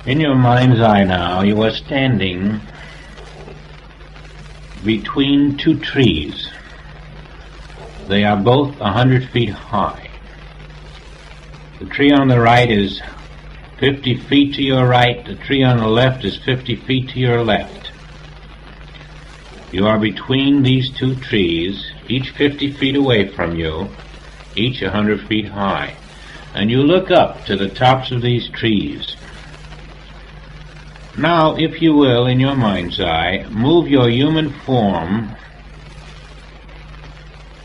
In your mind's eye now, you are standing between two trees. They are both 100 feet high. The tree on the right is 50 feet to your right. The tree on the left is 50 feet to your left. You are between these two trees, each 50 feet away from you, each 100 feet high. And you look up to the tops of these trees. Now, if you will, in your mind's eye, move your human form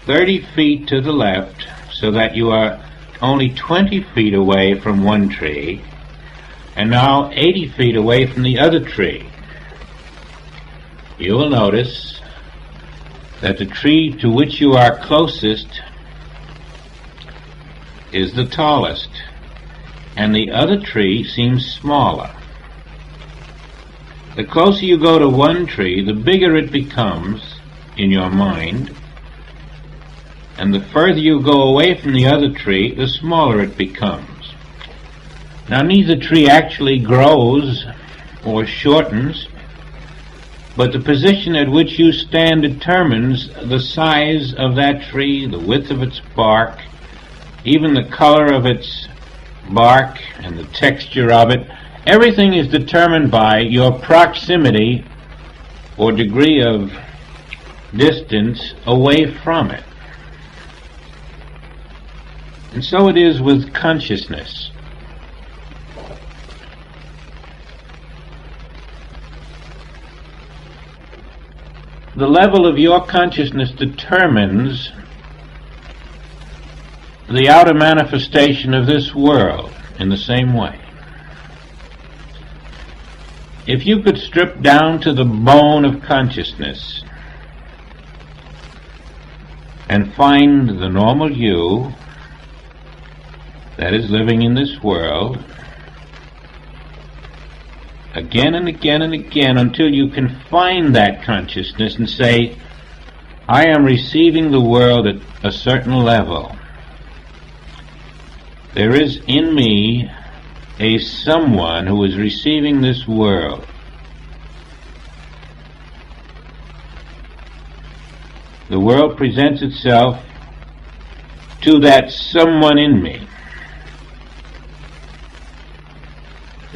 30 feet to the left so that you are only 20 feet away from one tree, and now 80 feet away from the other tree. You will notice that the tree to which you are closest is the tallest, and the other tree seems smaller. The closer you go to one tree, the bigger it becomes in your mind, and the further you go away from the other tree, the smaller it becomes. Now, neither tree actually grows or shortens, but the position at which you stand determines the size of that tree, the width of its bark, even the color of its bark and the texture of it. Everything is determined by your proximity or degree of distance away from it. And so it is with consciousness. The level of your consciousness determines the outer manifestation of this world in the same way. If you could strip down to the bone of consciousness and find the normal you that is living in this world again and again and again until you can find that consciousness and say, I am receiving the world at a certain level. There is in me a someone who is receiving this world. The world presents itself to that someone in me.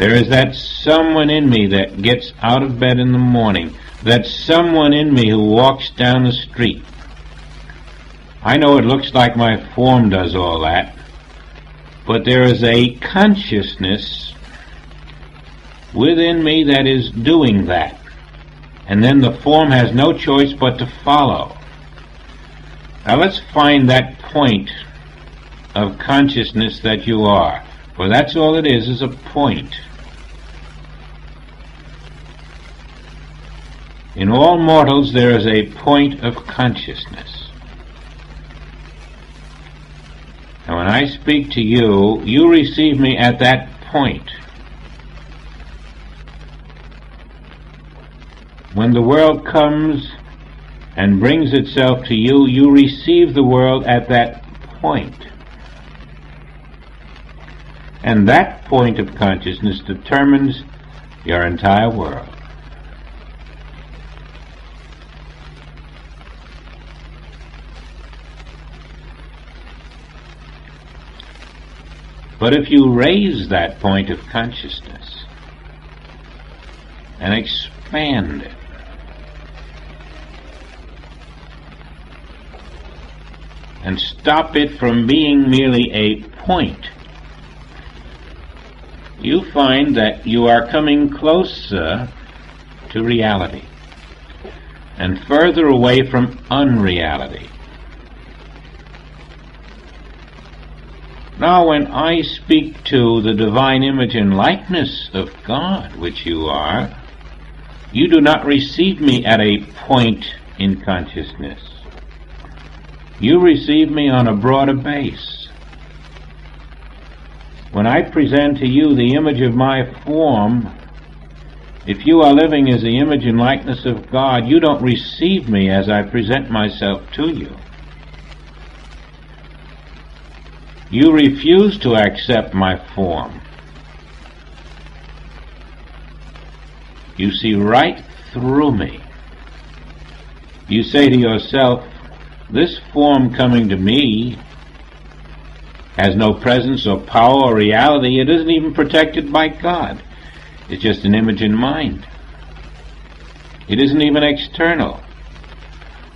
There is that someone in me that gets out of bed in the morning, that someone in me who walks down the street. I know it looks like my form does all that, but there is a consciousness within me that is doing that. And then the form has no choice but to follow. Now let's find that point of consciousness that you are. For that's all it is a point. In all mortals there is a point of consciousness. And when I speak to you, you receive me at that point. When the world comes and brings itself to you, you receive the world at that point. And that point of consciousness determines your entire world. But if you raise that point of consciousness and expand it, and stop it from being merely a point, you find that you are coming closer to reality and further away from unreality. Now, when I speak to the divine image and likeness of God, which you are, you do not receive me at a point in consciousness. You receive me on a broader base. When I present to you the image of my form, if you are living as the image and likeness of God, you don't receive me as I present myself to you. You refuse to accept my form. You see right through me. You say to yourself, this form coming to me has no presence or power or reality. It isn't even protected by God. It's just an image in mind. It isn't even external.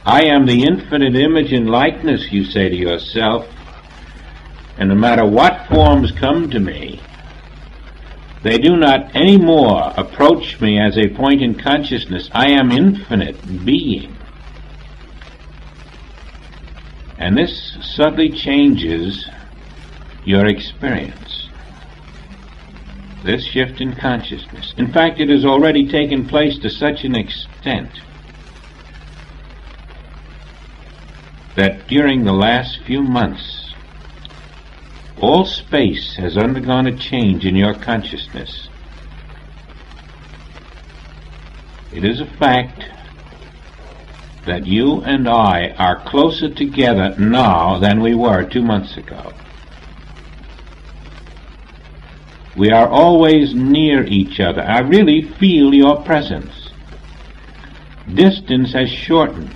I am the infinite image and likeness, you say to yourself, and no matter what forms come to me, they do not any more approach me as a point in consciousness. I am infinite being. And this subtly changes your experience. This shift in consciousness. In fact, it has already taken place to such an extent that during the last few months, all space has undergone a change in your consciousness. It is a fact that you and I are closer together now than we were 2 months ago. We are always near each other. I really feel your presence. Distance has shortened.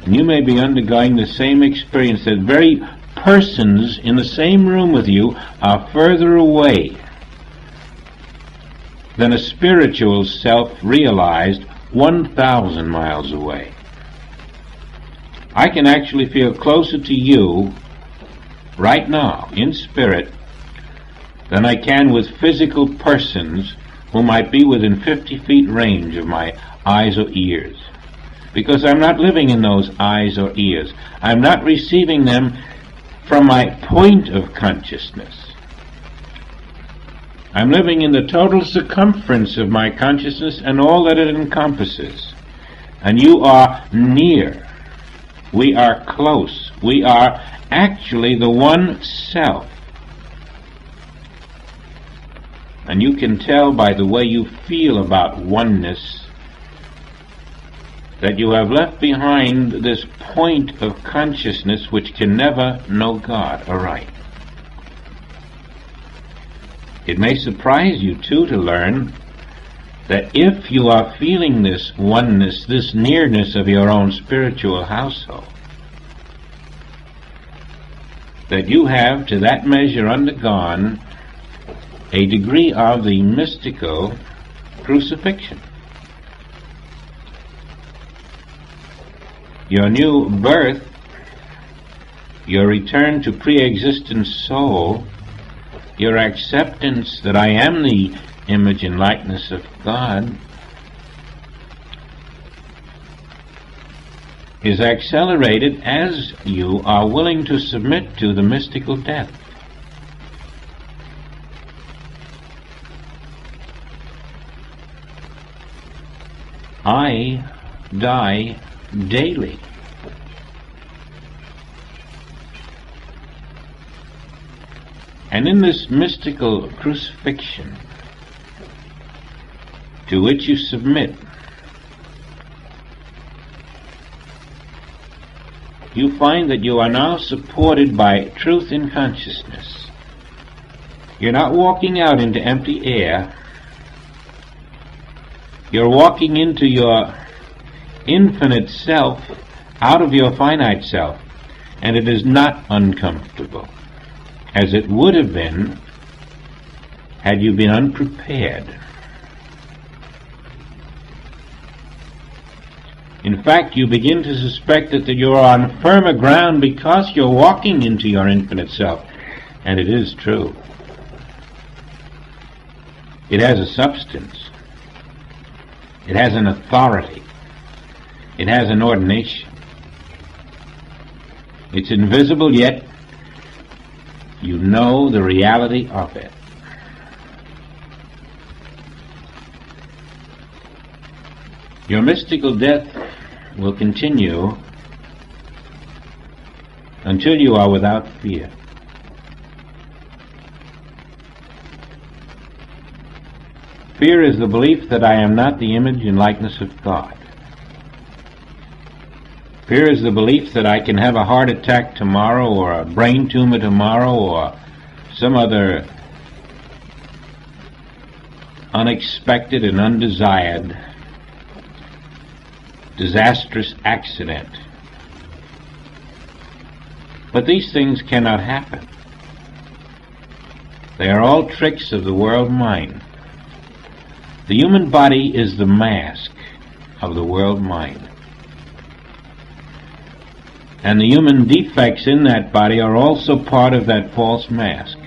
And you may be undergoing the same experience. That very persons in the same room with you are further away than a spiritual self realized 1,000 miles away. I can actually feel closer to you right now in spirit than I can with physical persons who might be within 50 feet range of my eyes or ears. Because I'm not living in those eyes or ears. I'm not receiving them from my point of consciousness. I'm living in the total circumference of my consciousness and all that it encompasses. And you are near. We are close. We are actually the one self. And you can tell by the way you feel about oneness that you have left behind this point of consciousness which can never know God aright. It may surprise you, too, to learn that if you are feeling this oneness, this nearness of your own spiritual household, that you have to that measure undergone a degree of the mystical crucifixion. Your new birth, your return to pre-existent soul, your acceptance that I am the image and likeness of God, is accelerated as you are willing to submit to the mystical death. I die daily. And in this mystical crucifixion to which you submit, you find that you are now supported by truth in consciousness. You're not walking out into empty air. You're walking into your infinite self out of your finite self, and it is not uncomfortable, as it would have been had you been unprepared. In fact, you begin to suspect that you are on firmer ground because you're walking into your infinite self, and it is true. It has a substance. It has an authority. It has an ordination. It's invisible, yet you know the reality of it. Your mystical death will continue until you are without fear. Fear is the belief that I am not the image and likeness of God. Fear is the belief that I can have a heart attack tomorrow, or a brain tumor tomorrow, or some other unexpected and undesired, disastrous accident. But these things cannot happen. They are all tricks of the world mind. The human body is the mask of the world mind. And the human defects in that body are also part of that false mask.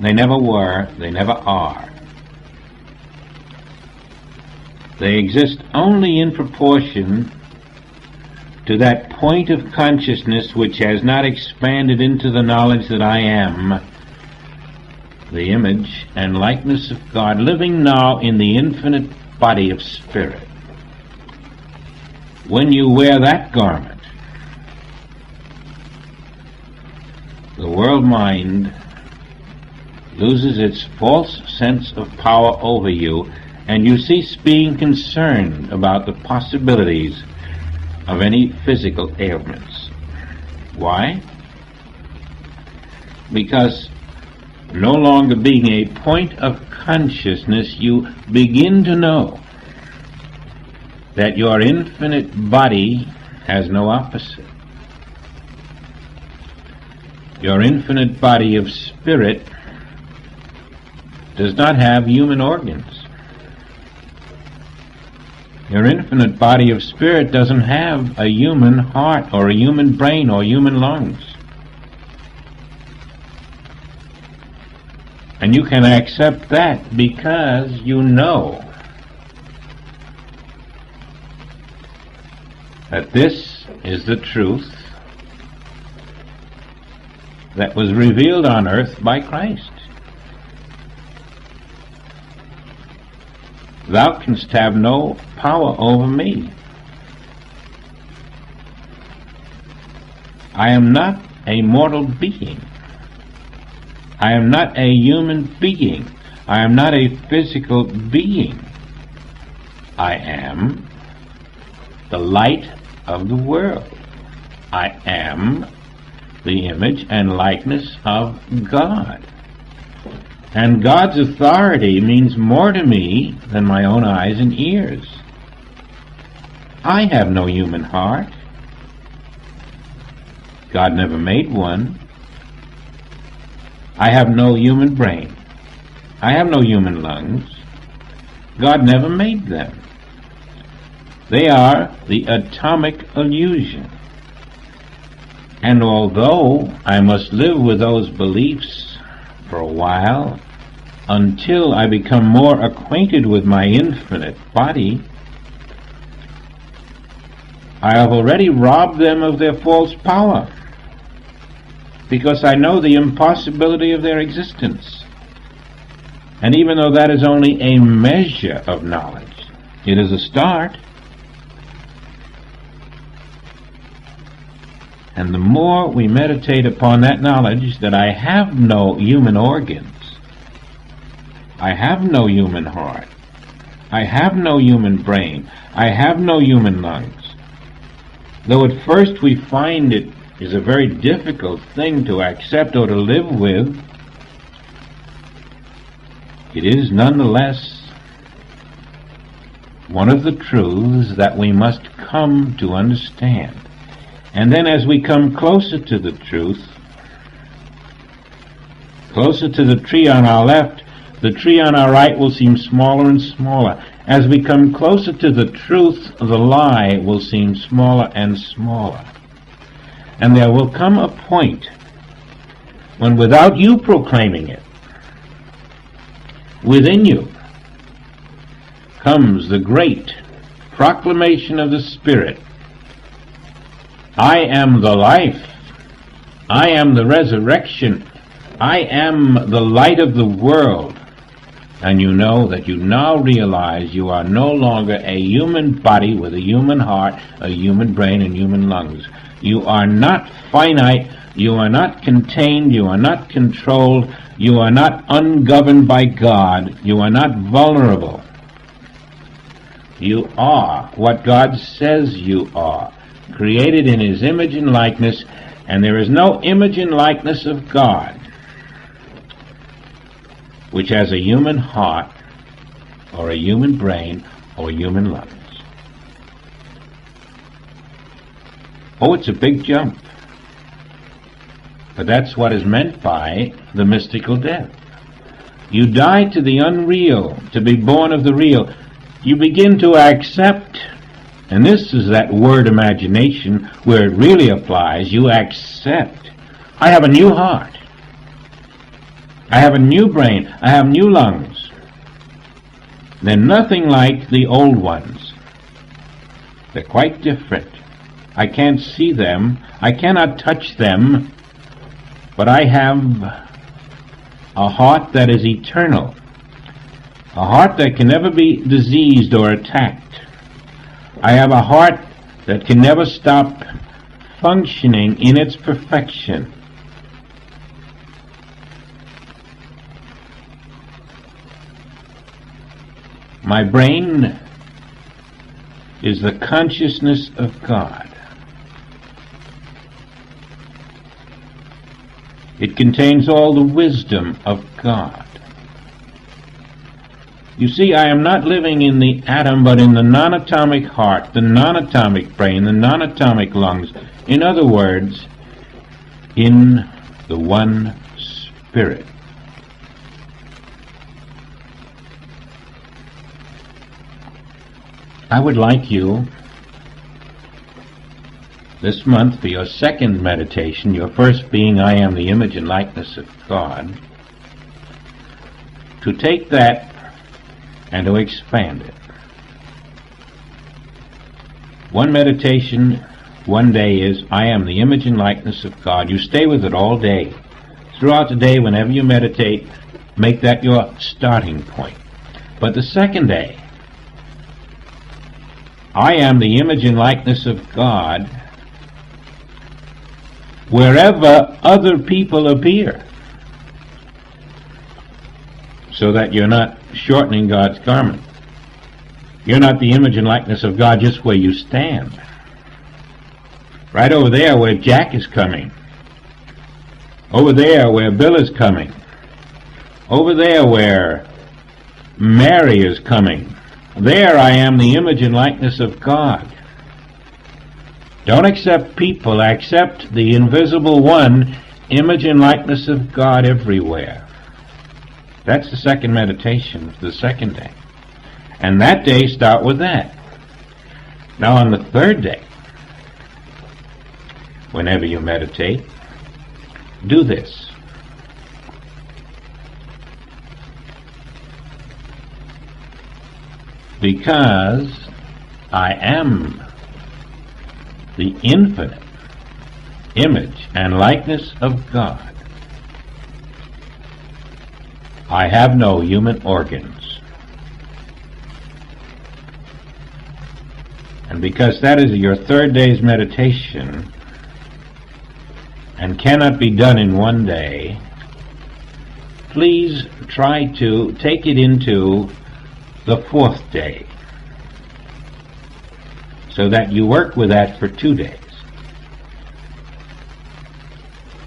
They never were, they never are. They exist only in proportion to that point of consciousness which has not expanded into the knowledge that I am the image and likeness of God, living now in the infinite body of spirit. When you wear that garment, the world mind loses its false sense of power over you, and you cease being concerned about the possibilities of any physical ailments. Why? Because no longer being a point of consciousness, you begin to know that your infinite body has no opposite. Your infinite body of spirit does not have human organs. Your infinite body of spirit doesn't have a human heart or a human brain or human lungs. And you can accept that because you know that this is the truth that was revealed on earth by Christ. Thou canst have no power over me. I am not a mortal being. I am not a human being. I am not a physical being. I am the light of the world. I am the image and likeness of God. And God's authority means more to me than my own eyes and ears. I have no human heart. God never made one. I have no human brain. I have no human lungs. God never made them. They are the atomic illusion. And although I must live with those beliefs for a while, until I become more acquainted with my infinite body, I have already robbed them of their false power, because I know the impossibility of their existence. And even though that is only a measure of knowledge, it is a start. And the more we meditate upon that knowledge that I have no human organs, I have no human heart, I have no human brain, I have no human lungs, though at first we find it is a very difficult thing to accept or to live with, it is nonetheless one of the truths that we must come to understand. And then as we come closer to the truth, closer to the tree on our left, the tree on our right will seem smaller and smaller. As we come closer to the truth, the lie will seem smaller and smaller. And there will come a point when, without you proclaiming it, within you comes the great proclamation of the Spirit. I am the life. I am the resurrection. I am the light of the world. And you know that you now realize you are no longer a human body with a human heart, a human brain, and human lungs. You are not finite. You are not contained. You are not controlled. You are not ungoverned by God. You are not vulnerable. You are what God says you are, created in His image and likeness, and there is no image and likeness of God which has a human heart or a human brain or human lungs. Oh, it's a big jump. But that's what is meant by the mystical death. You die to the unreal to be born of the real. You begin to accept, and this is that word imagination where it really applies. You accept. I have a new heart. I have a new brain. I have new lungs. They're nothing like the old ones. They're quite different. I can't see them. I cannot touch them. But I have a heart that is eternal. A heart that can never be diseased or attacked. I have a heart that can never stop functioning in its perfection. My brain is the consciousness of God. It contains all the wisdom of God. You see, I am not living in the atom, but in the non-atomic heart, the non-atomic brain, the non-atomic lungs. In other words, in the one Spirit. I would like you, this month, for your second meditation, your first being, I am the image and likeness of God, to take that and to expand it. One meditation, one day is, I am the image and likeness of God. You stay with it all day. Throughout the day, whenever you meditate, make that your starting point. But the second day, I am the image and likeness of God wherever other people appear, so that you're not shortening God's garment. You're not the image and likeness of God just where you stand. Right over there where Jack is coming. Over there where Bill is coming. Over there where Mary is coming. There I am the image and likeness of God. Don't accept people, accept the invisible one, image and likeness of God everywhere. That's the second meditation, the second day. And that day, start with that. Now on the third day, whenever you meditate, do this. Because I am the infinite image and likeness of God, I have no human organs. And because that is your third day's meditation and cannot be done in one day, please try to take it into the fourth day, so that you work with that for 2 days.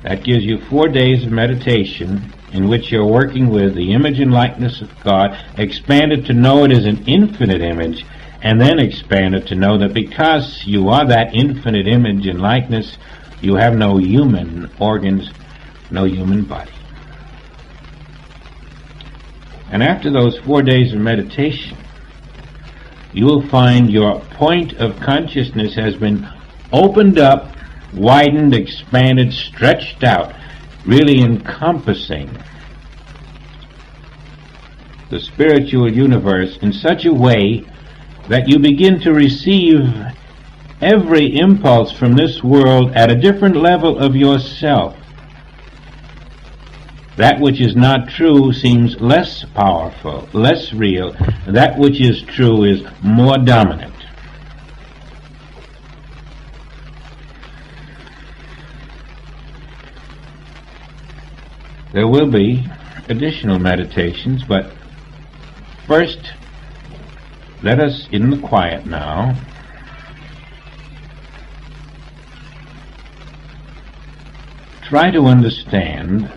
That gives you 4 days of meditation in which you're working with the image and likeness of God, expanded to know it as an infinite image, and then expanded to know that because you are that infinite image and likeness, you have no human organs, no human body. And after those 4 days of meditation, you will find your point of consciousness has been opened up, widened, expanded, stretched out, really encompassing the spiritual universe in such a way that you begin to receive every impulse from this world at a different level of yourself. That which is not true seems less powerful, less real. That which is true is more dominant. There will be additional meditations, but first, let us, in the quiet now, try to understand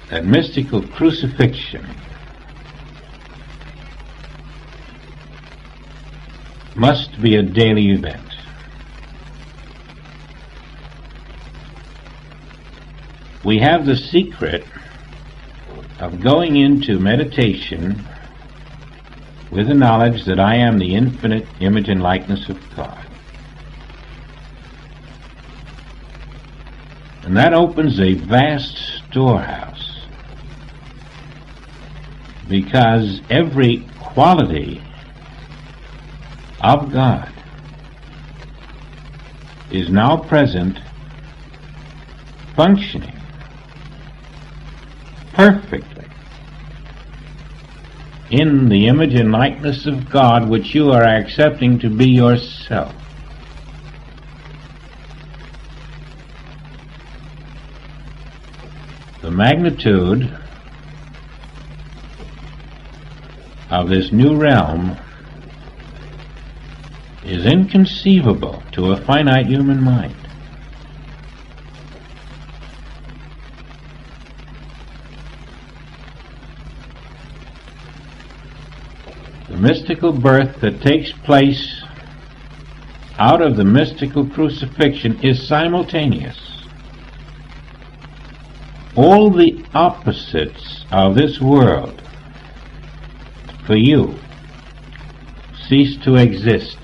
that mystical crucifixion must be a daily event. We have the secret of going into meditation with the knowledge that I am the infinite image and likeness of God. And that opens a vast storehouse, because every quality of God is now present, functioning perfectly in the image and likeness of God, which you are accepting to be yourself. The magnitude of this new realm is inconceivable to a finite human mind. The mystical birth that takes place out of the mystical crucifixion is simultaneous. All the opposites of this world for you cease to exist.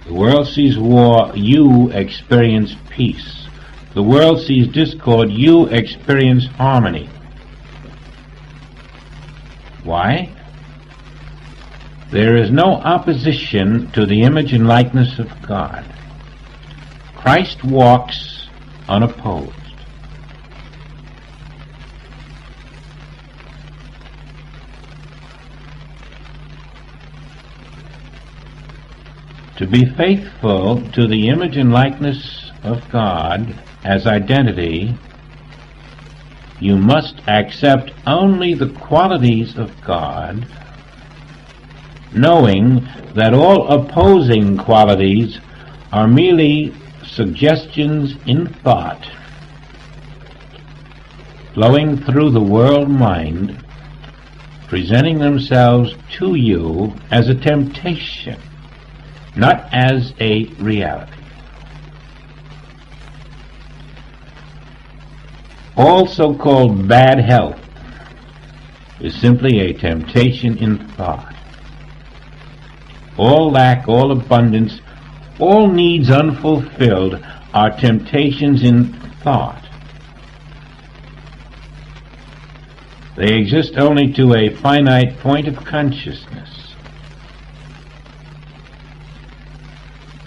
The world sees war, you experience peace. The world sees discord, you experience harmony. Why? There is no opposition to the image and likeness of God. Christ walks unopposed. To be faithful to the image and likeness of God as identity, you must accept only the qualities of God, knowing that all opposing qualities are merely suggestions in thought, flowing through the world mind, presenting themselves to you as a temptation, not as a reality. All so-called bad health is simply a temptation in thought. All lack, all abundance, all needs unfulfilled are temptations in thought. They exist only to a finite point of consciousness.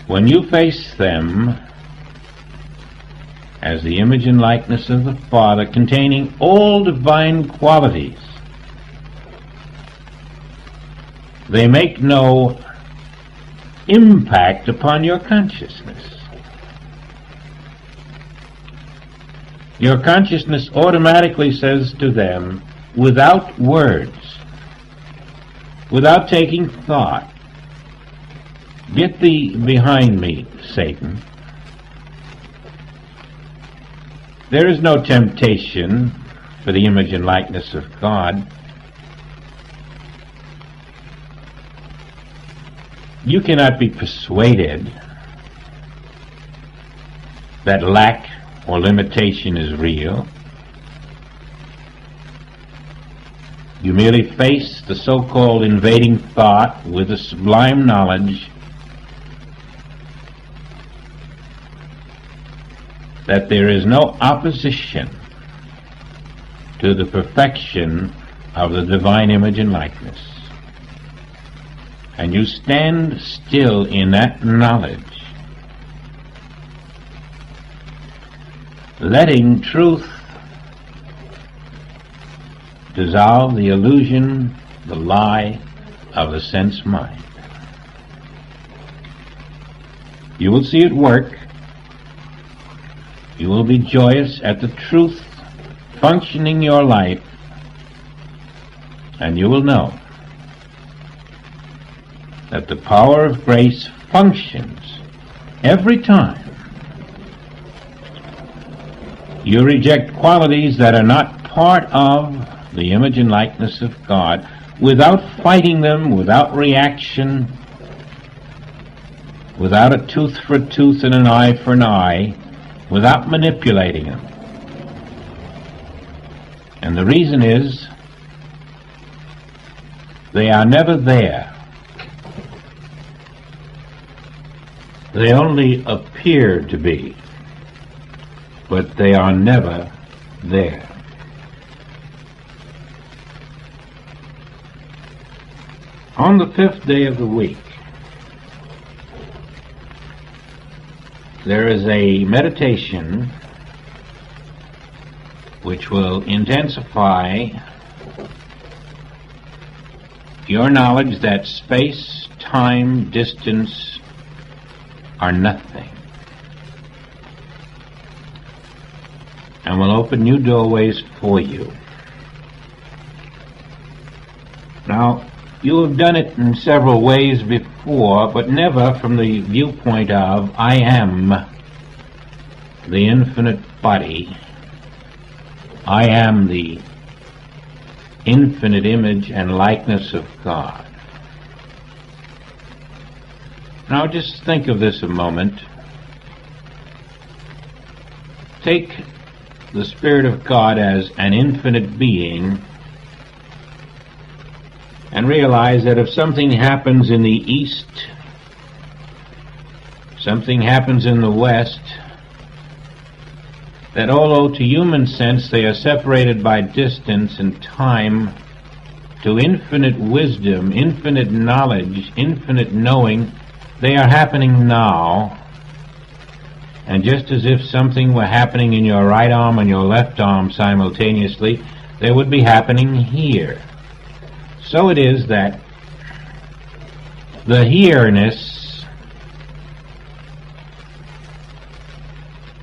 When you face them as the image and likeness of the Father, containing all divine qualities, they make no impact upon your consciousness. Your consciousness automatically says to them, without words, without taking thought, "Get thee behind me, Satan." There is no temptation for the image and likeness of God. You cannot be persuaded that lack or limitation is real. You merely face the so-called invading thought with the sublime knowledge that there is no opposition to the perfection of the divine image and likeness. And you stand still in that knowledge, letting truth dissolve the illusion, the lie of the sense mind. You will see it work. You will be joyous at the truth functioning your life, and you will know that the power of grace functions every time You reject qualities that are not part of the image and likeness of God without fighting them, without reaction, without a tooth for a tooth and an eye for an eye, without manipulating them. And the reason is they are never there. They only appear to be, but they are never there. On the 5th day of the week, there is a meditation which will intensify your knowledge that space, time, distance are nothing, and will open new doorways for you. Now, you have done it in several ways before, but never from the viewpoint of, I am the infinite body. I am the infinite image and likeness of God. Now just think of this a moment. Take the Spirit of God as an infinite being and realize that if something happens in the east, something happens in the west, that although to human sense they are separated by distance and time, to infinite wisdom, infinite knowledge, infinite knowing, they are happening now. And just as if something were happening in your right arm and your left arm simultaneously, they would be happening here. So it is that the here-ness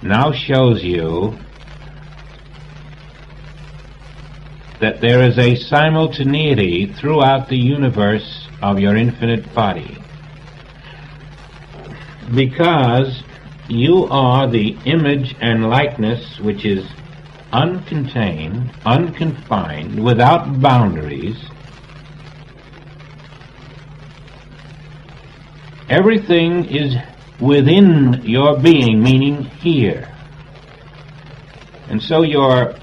now shows you that there is a simultaneity throughout the universe of your infinite body, because you are the image and likeness which is uncontained, unconfined, without boundaries. Everything is within your being, meaning here. And so your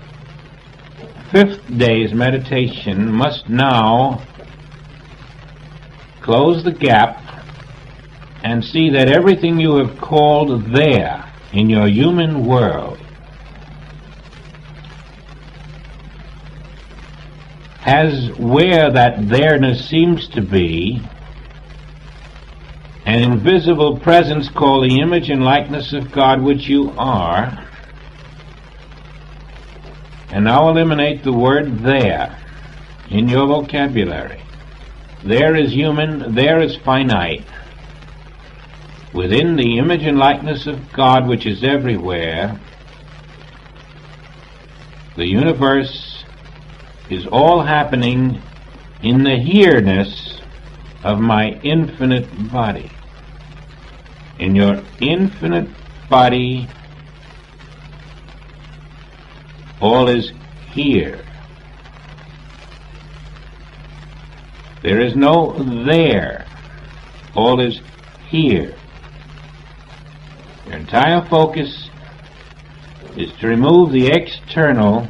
5th day's meditation must now close the gap and see that everything you have called there in your human world has where that there-ness seems to be an invisible presence called the image and likeness of God, which you are. And now eliminate the word there in your vocabulary. There is human, there is finite. Within the image and likeness of God, which is everywhere, the universe is all happening in the here-ness of my infinite body. In your infinite body, all is here. There is no there. All is here. Your entire focus is to remove the external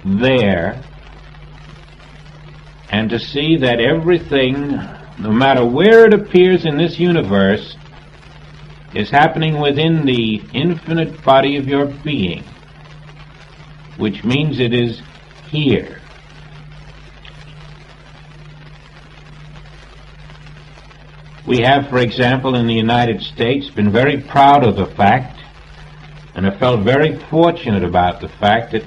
there and to see that everything, no matter where it appears in this universe, is happening within the infinite body of your being, which means it is here. We have, for example, in the United States, been very proud of the fact, and have felt very fortunate about the fact, that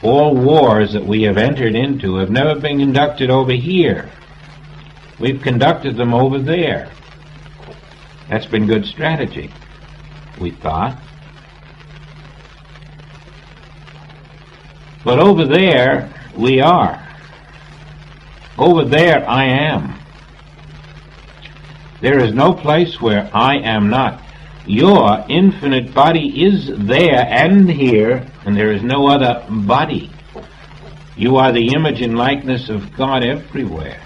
all wars that we have entered into have never been conducted over here. We've conducted them over there. That's been good strategy, we thought. But over there, we are. Over there, I am. There is no place where I am not. Your infinite body is there and here, and there is no other body. You are the image and likeness of God everywhere.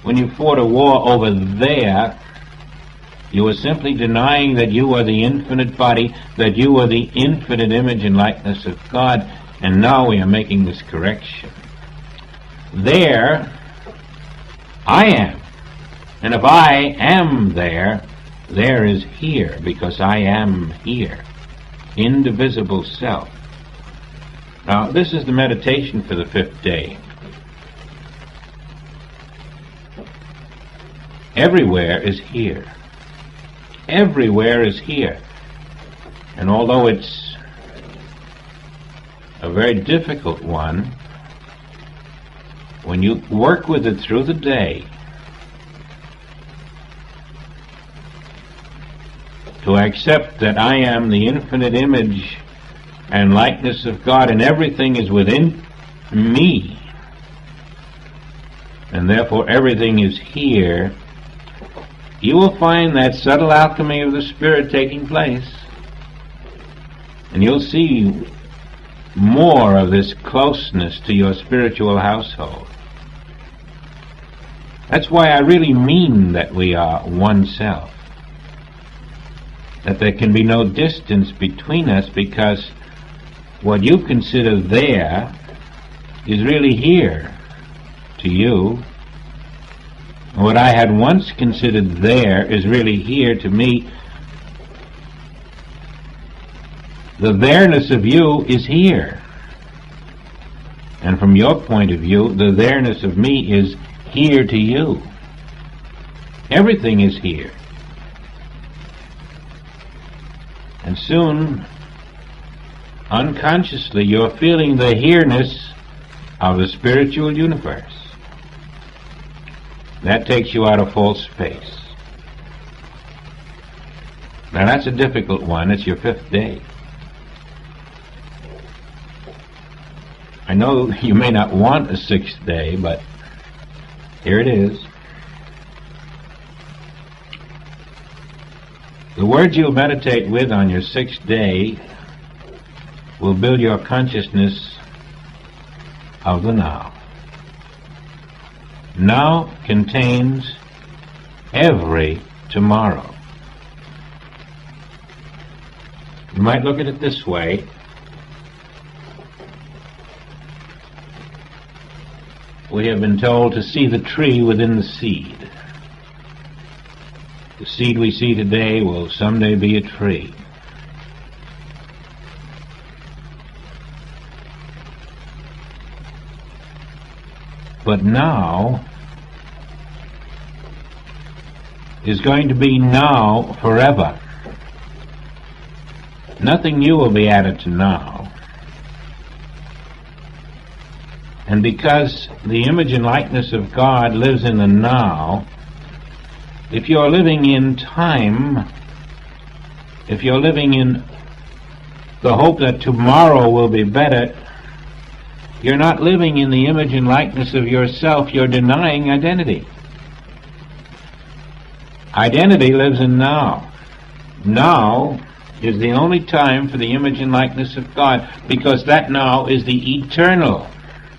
When you fought a war over there, you were simply denying that you are the infinite body, that you are the infinite image and likeness of God, and now we are making this correction. There, I am. And if I am there, there is here, because I am here. Indivisible self. Now, this is the meditation for the 5th day. Everywhere is here. Everywhere is here. And although it's a very difficult one, when you work with it through the day, to accept that I am the infinite image and likeness of God, and everything is within me, and therefore everything is here, you will find that subtle alchemy of the Spirit taking place, and you'll see more of this closeness to your spiritual household. That's why I really mean that we are one self, that there can be no distance between us, because what you consider there is really here to you. What I had once considered there is really here to me. The there-ness of you is here. And from your point of view, the there-ness of me is here to you. Everything is here. And soon, unconsciously, you're feeling the here-ness of the spiritual universe. That takes you out of false space. Now that's a difficult one. It's your 5th day. I know you may not want a 6th day, but here it is. The words you'll meditate with on your 6th day will build your consciousness of the now. Now contains every tomorrow. You might look at it this way. We have been told to see the tree within the seed. The seed we see today will someday be a tree. But now is going to be now forever. Nothing new will be added to now. And because the image and likeness of God lives in the now, if you're living in time, if you're living in the hope that tomorrow will be better, you're not living in the image and likeness of yourself. You're denying identity. Identity lives in now. Now is the only time for the image and likeness of God, because that now is the eternal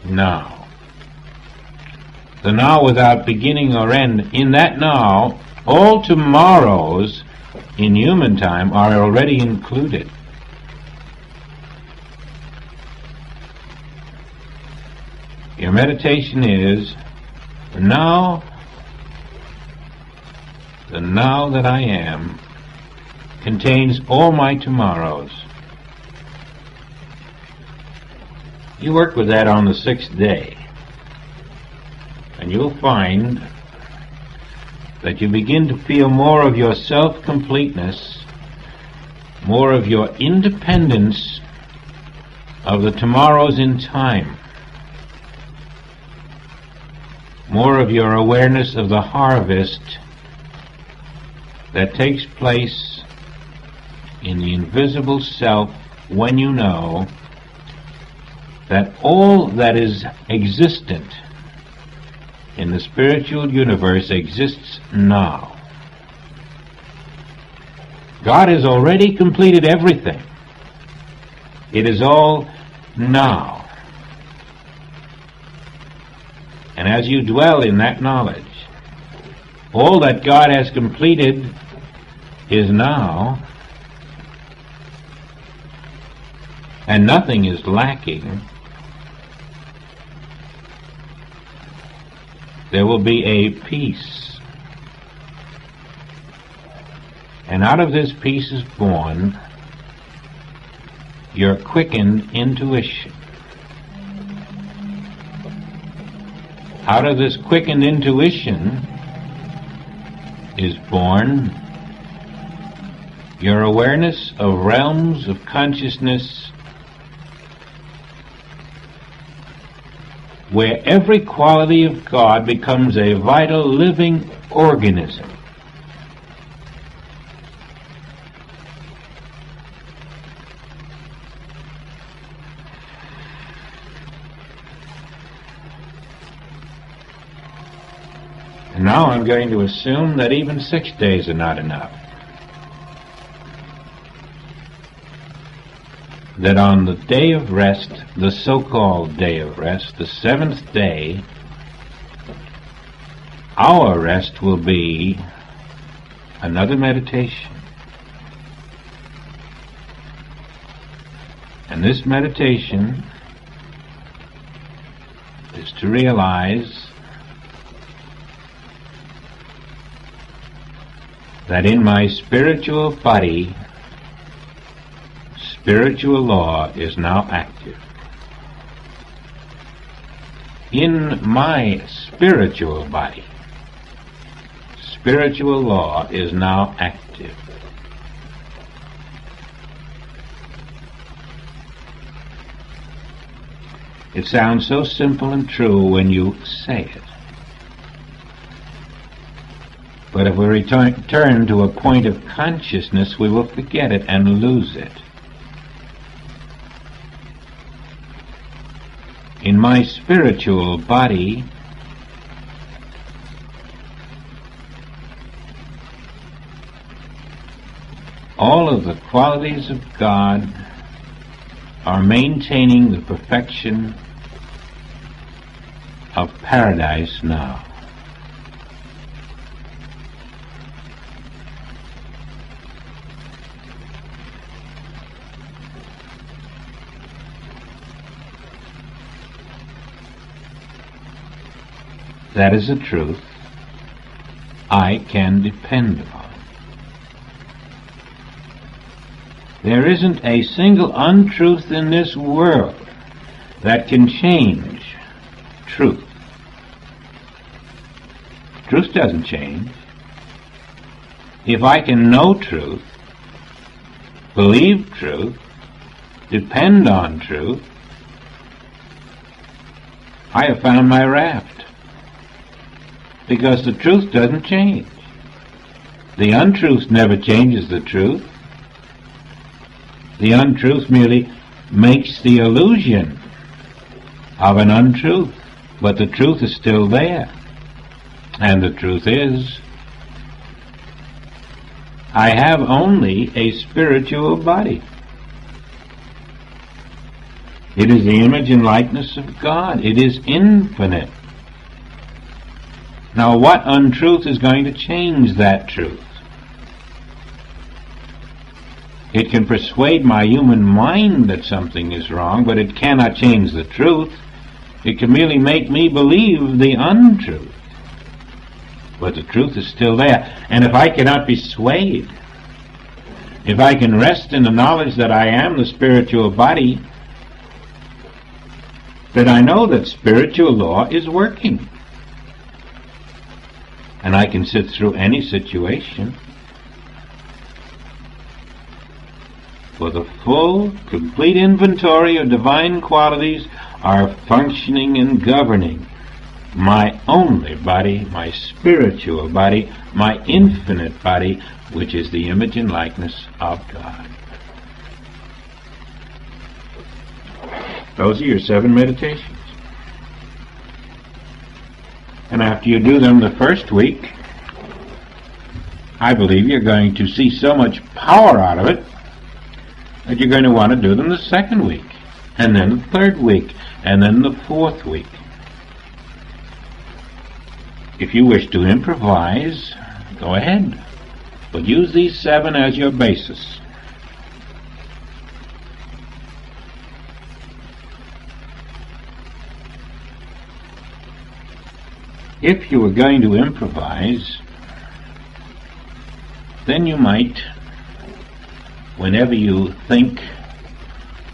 now. The now without beginning or end. In that now, all tomorrows in human time are already included. Your meditation is the now that I am contains all my tomorrows. You work with that on the 6th day, and you'll find that you begin to feel more of your self-completeness, more of your independence of the tomorrows in time, more of your awareness of the harvest that takes place in the invisible self when you know that all that is existent in the spiritual universe exists now. God has already completed everything. It is all now. And as you dwell in that knowledge, all that God has completed is now, and nothing is lacking. There will be a peace. And out of this peace is born your quickened intuition. Out of this quickened intuition is born your awareness of realms of consciousness where every quality of God becomes a vital living organism. And now I'm going to assume that even 6 days are not enough. That on the day of rest, the so-called day of rest, the 7th day, our rest will be another meditation. And this meditation is to realize that in my spiritual body, spiritual law is now active. In my spiritual body, spiritual law is now active. It sounds so simple and true when you say it. But if we return to a point of consciousness, we will forget it and lose it. In my spiritual body, all of the qualities of God are maintaining the perfection of paradise now. That is a truth I can depend upon. There isn't a single untruth in this world that can change truth. Truth doesn't change. If I can know truth, believe truth, depend on truth, I have found my raft. Because the truth doesn't change. The untruth never changes the truth. The untruth merely makes the illusion of an untruth, but the truth is still there. And the truth is, I have only a spiritual body. It is the image and likeness of God. It is infinite. Now, what untruth is going to change that truth? It can persuade my human mind that something is wrong, but it cannot change the truth. It can merely make me believe the untruth. But the truth is still there. And if I cannot be swayed, if I can rest in the knowledge that I am the spiritual body, then I know that spiritual law is working. And I can sit through any situation. For the full, complete inventory of divine qualities are functioning and governing my only body, my spiritual body, my infinite body, which is the image and likeness of God. Those are your 7 meditations. And after you do them the first week, I believe you're going to see so much power out of it that you're going to want to do them the second week, and then the third week, and then the fourth week. If you wish to improvise, go ahead, but use these 7 as your basis. If you were going to improvise, then you might, whenever you think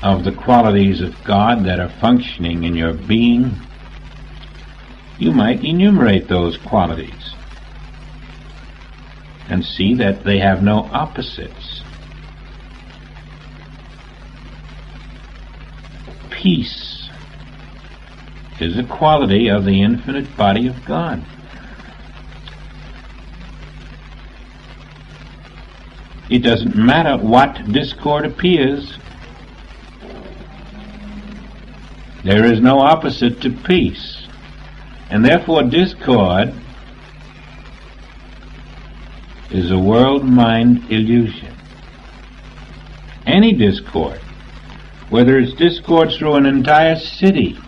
of the qualities of God that are functioning in your being, you might enumerate those qualities and see that they have no opposites. Peace is a quality of the infinite body of God. It doesn't matter what discord appears, there is no opposite to peace, and therefore discord is a world-mind illusion. Any discord, whether it's discord through an entire city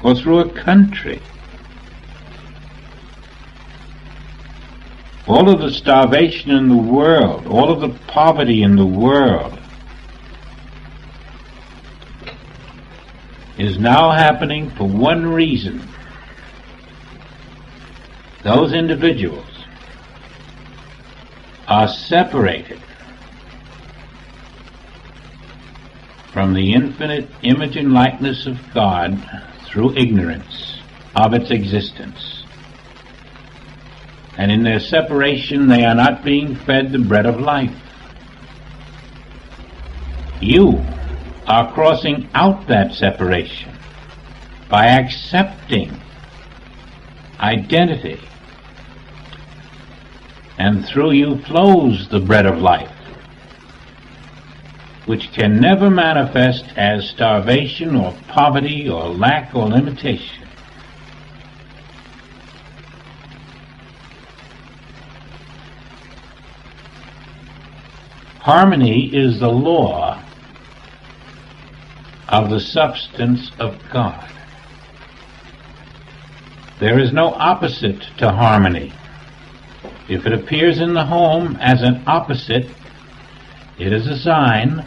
or through a country, all of the starvation in the world, all of the poverty in the world is now happening for one reason. Those individuals are separated from the infinite image and likeness of God through ignorance of its existence. And in their separation, they are not being fed the bread of life. You are crossing out that separation by accepting identity, and through you flows the bread of life, which can never manifest as starvation or poverty or lack or limitation. Harmony is the law of the substance of God. There is no opposite to harmony. If it appears in the home as an opposite, it is a sign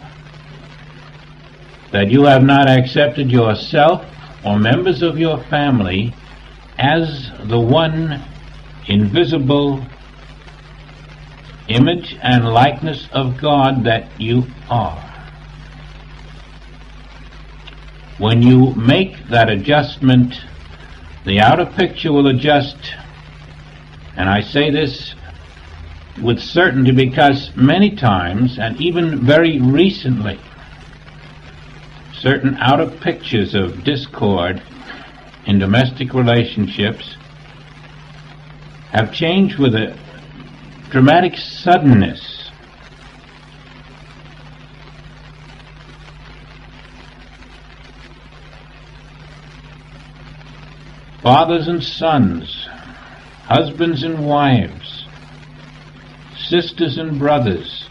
that you have not accepted yourself or members of your family as the one invisible image and likeness of God that you are. When you make that adjustment, the outer picture will adjust. And I say this with certainty because many times, and even very recently, certain outer pictures of discord in domestic relationships have changed with a dramatic suddenness. Fathers and sons, husbands and wives, sisters and brothers,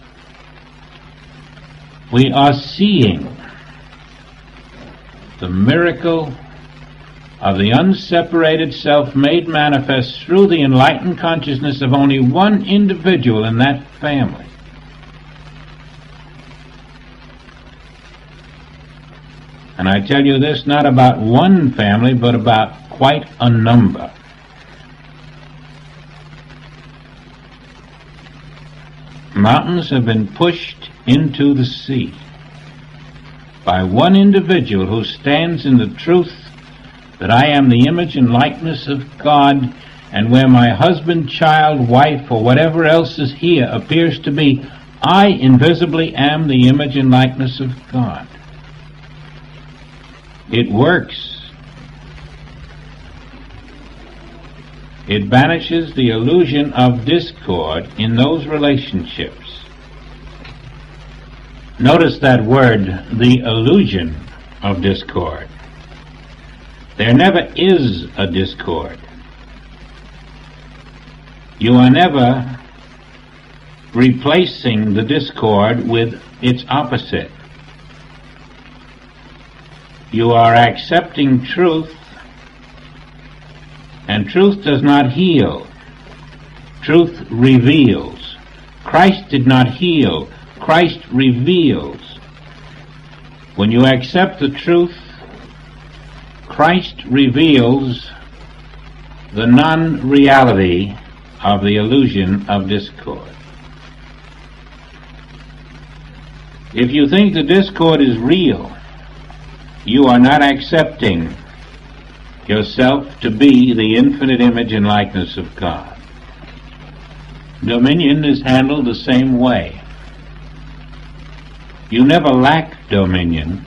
we are seeing the miracle of the unseparated self made manifest through the enlightened consciousness of only one individual in that family. And I tell you this not about one family, but about quite a number. Mountains have been pushed into the sea by one individual who stands in the truth that I am the image and likeness of God, and where my husband, child, wife, or whatever else is here appears to be, I invisibly am the image and likeness of God. It works. It banishes the illusion of discord in those relationships. Notice that word, the illusion of discord. There never is a discord. You are never replacing the discord with its opposite. You are accepting truth, and truth does not heal. Truth reveals. Christ did not heal. Christ reveals. When you accept the truth, Christ reveals the non-reality of the illusion of discord. If you think the discord is real, you are not accepting yourself to be the infinite image and likeness of God. Dominion is handled the same way. You never lack dominion,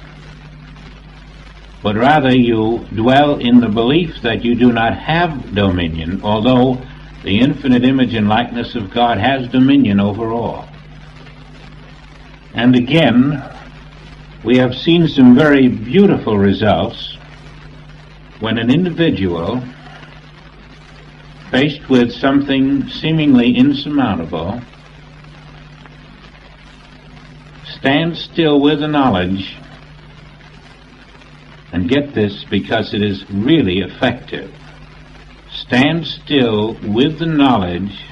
but rather you dwell in the belief that you do not have dominion, although the infinite image and likeness of God has dominion over all. And again, we have seen some very beautiful results when an individual, faced with something seemingly insurmountable, stands still with the knowledge, and get this because it is really effective. Stand still with the knowledge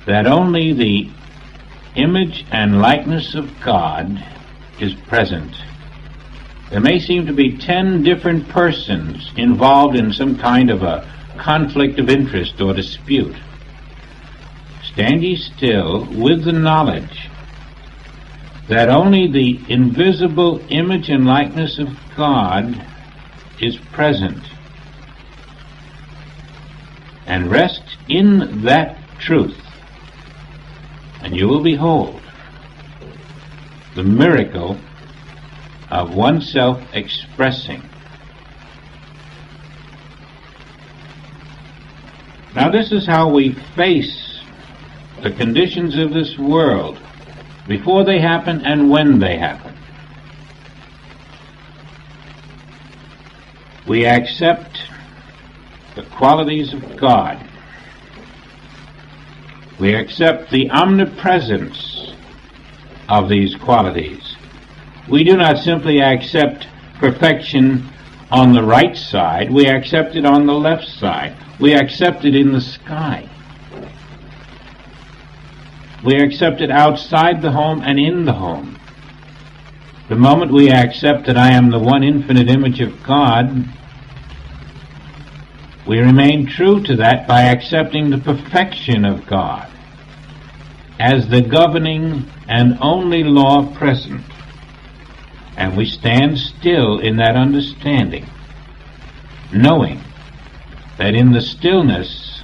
that only the image and likeness of God is present. There may seem to be 10 different persons involved in some kind of a conflict of interest or dispute. Stand ye still with the knowledge that only the invisible image and likeness of God is present, and rest in that truth, and you will behold the miracle of oneself expressing. Now, this is how we face the conditions of this world before they happen and when they happen. We accept the qualities of God. We accept the omnipresence of these qualities. We do not simply accept perfection on the right side, we accept it on the left side. We accept it in the sky. We accept it outside the home and in the home. The moment we accept that I am the one infinite image of God, we remain true to that by accepting the perfection of God as the governing and only law present. And we stand still in that understanding, knowing that in the stillness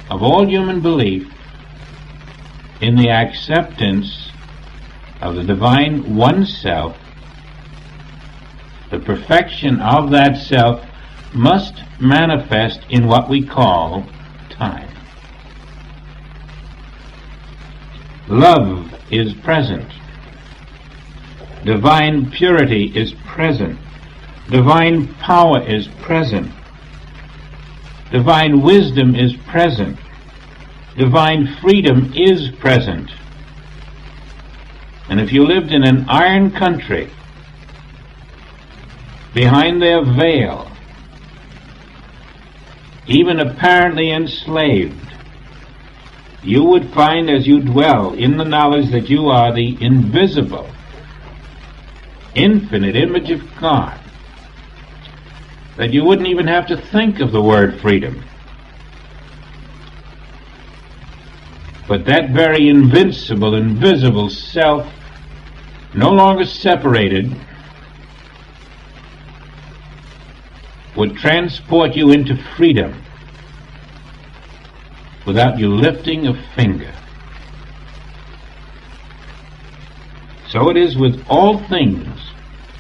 of all human belief, in the acceptance of the divine oneself, the perfection of that self must manifest in what we call time. Love is present. Divine purity is present. Divine power is present. Divine wisdom is present. Divine freedom is present. And if you lived in an iron country, behind their veil, even apparently enslaved, you would find as you dwell in the knowledge that you are the invisible, infinite image of God, that you wouldn't even have to think of the word freedom. But that very invincible, invisible self, no longer separated, would transport you into freedom without you lifting a finger. So it is with all things,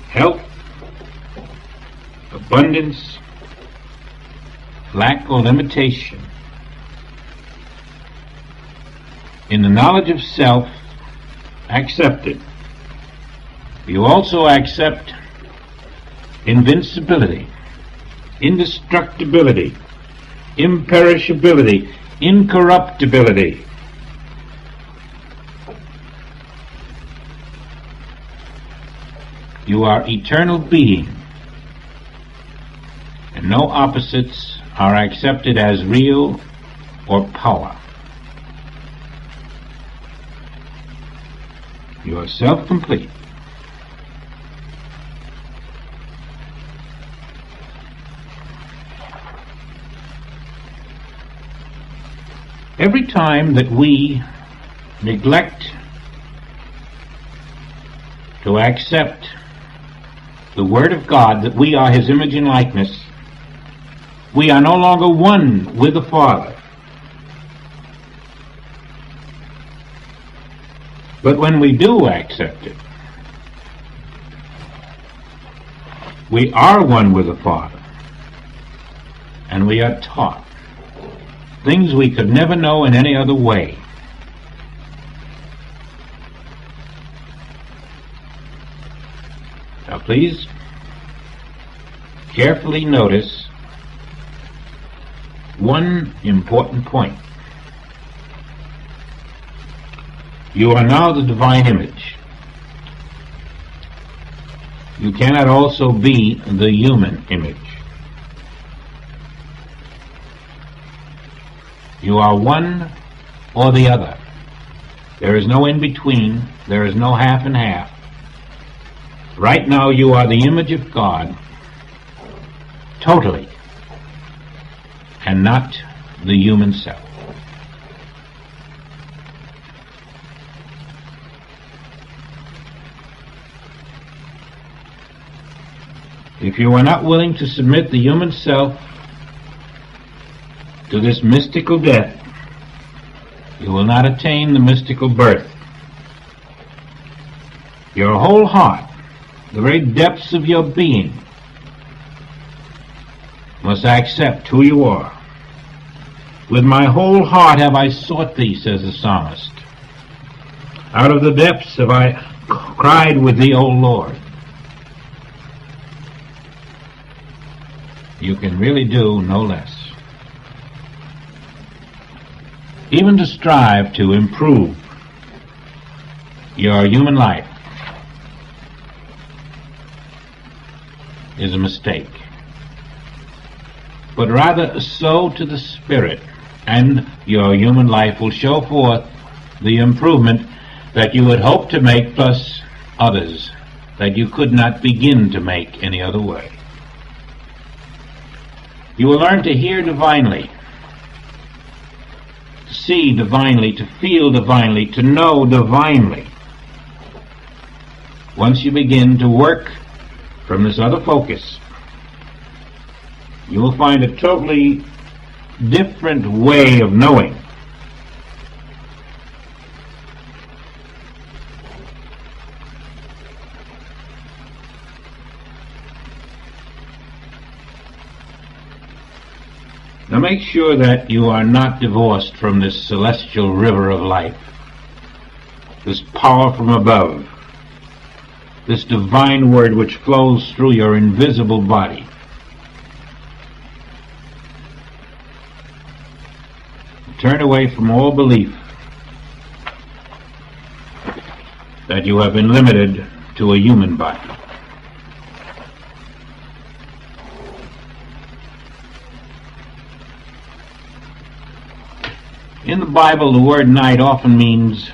health, abundance, lack or limitation. In the knowledge of self, accept it. You also accept invincibility, indestructibility, imperishability, incorruptibility. You are eternal being, and no opposites are accepted as real or power. You are self-complete. Every time that we neglect to accept the Word of God, that we are His image and likeness, we are no longer one with the Father. But when we do accept it, we are one with the Father, and we are taught things we could never know in any other way. Now please carefully notice one important point. You are now the divine image. You cannot also be the human image. You are one or the other. There is no in between. There is no half and half. Right now you are the image of God totally, and not the human self. If you are not willing to submit the human self to this mystical death, you will not attain the mystical birth. Your whole heart, the very depths of your being, must accept who you are. With my whole heart have I sought thee, says the psalmist. Out of the depths have I cried with thee, O Lord. You can really do no less. Even to strive to improve your human life is a mistake. But rather sow to the Spirit, and your human life will show forth the improvement that you would hope to make, plus others that you could not begin to make any other way. You will learn to hear divinely, to see divinely, to feel divinely, to know divinely. Once you begin to work from this other focus, you will find a totally different way of knowing. Now make sure that you are not divorced from this celestial river of life, this power from above, this divine word which flows through your invisible body. Turn away from all belief that you have been limited to a human body. In the Bible, the word night often means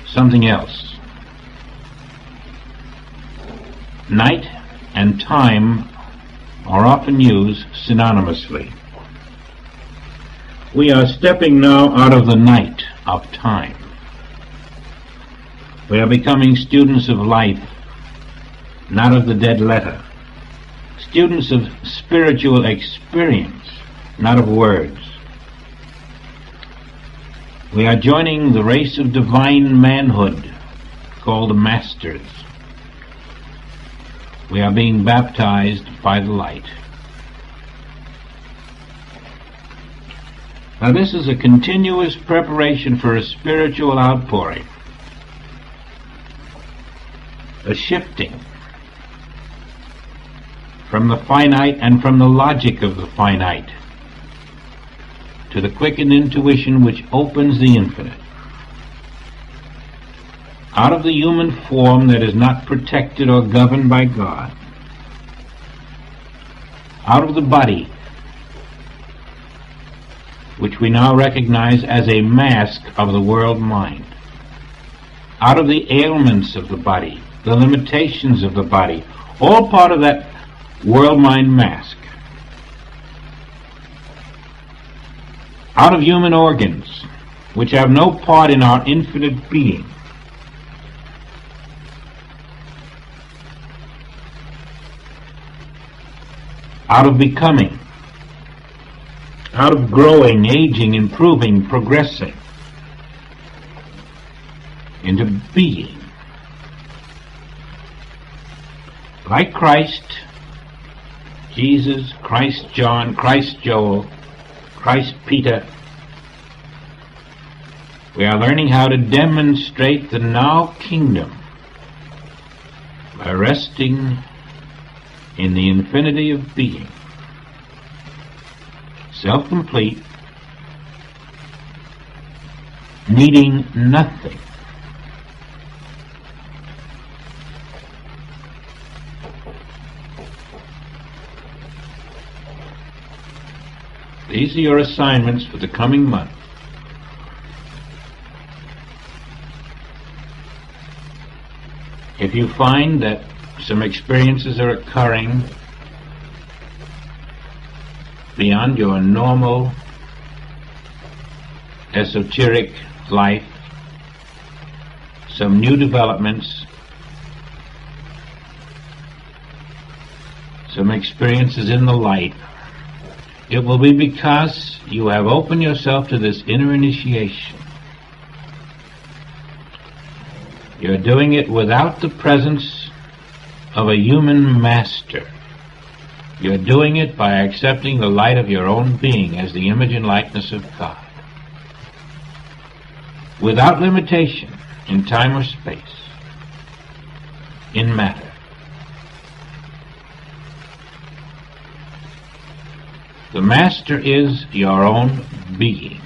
something else. Night and time are often used synonymously. We are stepping now out of the night of time. We are becoming students of life, not of the dead letter. Students of spiritual experience, not of words. We are joining the race of divine manhood, called the Masters. We are being baptized by the light. Now this is a continuous preparation for a spiritual outpouring, a shifting from the finite and from the logic of the finite to the quickened intuition which opens the infinite. out of the human form that is not protected or governed by God, out of the body, which we now recognize as a mask of the world mind, out of the ailments of the body, the limitations of the body, all part of that world mind mask, out of human organs, which have no part in our infinite being, out of becoming, out of growing, aging, improving, progressing, into being. Like Christ, Jesus, Christ John, Christ Joel, Christ Peter, we are learning how to demonstrate the now kingdom by resting in the infinity of being, self-complete, needing nothing. These are your assignments for the coming month. If you find that some experiences are occurring beyond your normal esoteric life, some new developments, some experiences in the light, it will be because you have opened yourself to this inner initiation. You're doing it without the presence of a human master. You're doing it by accepting the light of your own being as the image and likeness of God, without limitation in time or space, in matter. The master is your own being.